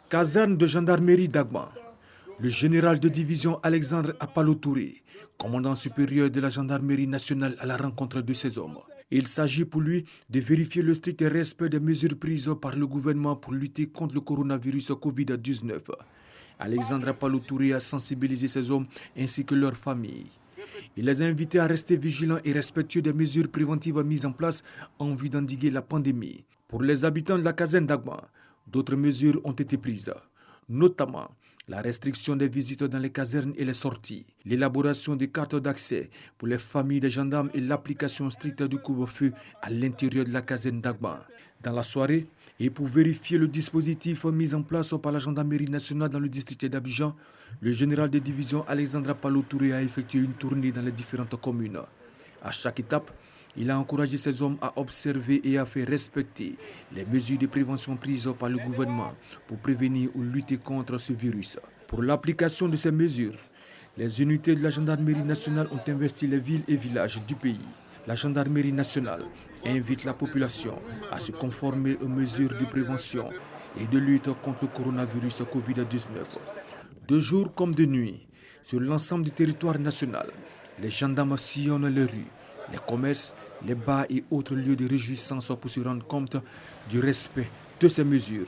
Caserne de gendarmerie d'Agma. Le général de division Alexandre Apalo Touré, commandant supérieur de la gendarmerie nationale, à la rencontre de ces hommes. Il s'agit pour lui de vérifier le strict respect des mesures prises par le gouvernement pour lutter contre le coronavirus Covid-19. Alexandre Apalo Touré a sensibilisé ces hommes ainsi que leurs familles. Il les a invités à rester vigilants et respectueux des mesures préventives mises en place en vue d'endiguer la pandémie. Pour les habitants de la caserne d'Agma, d'autres mesures ont été prises, notamment la restriction des visites dans les casernes et les sorties, l'élaboration des cartes d'accès pour les familles des gendarmes et l'application stricte du couvre-feu à l'intérieur de la caserne d'Agma. Dans la soirée, et pour vérifier le dispositif mis en place par la gendarmerie nationale dans le district d'Abidjan, le général de division Alexandre Apalo Touré a effectué une tournée dans les différentes communes. À chaque étape, il a encouragé ses hommes à observer et à faire respecter les mesures de prévention prises par le gouvernement pour prévenir ou lutter contre ce virus. Pour l'application de ces mesures, les unités de la gendarmerie nationale ont investi les villes et villages du pays. La gendarmerie nationale invite la population à se conformer aux mesures de prévention et de lutte contre le coronavirus Covid-19. De jour comme de nuit, sur l'ensemble du territoire national, les gendarmes sillonnent les rues, les commerces, les bars et autres lieux de réjouissance pour se rendre compte du respect de ces mesures.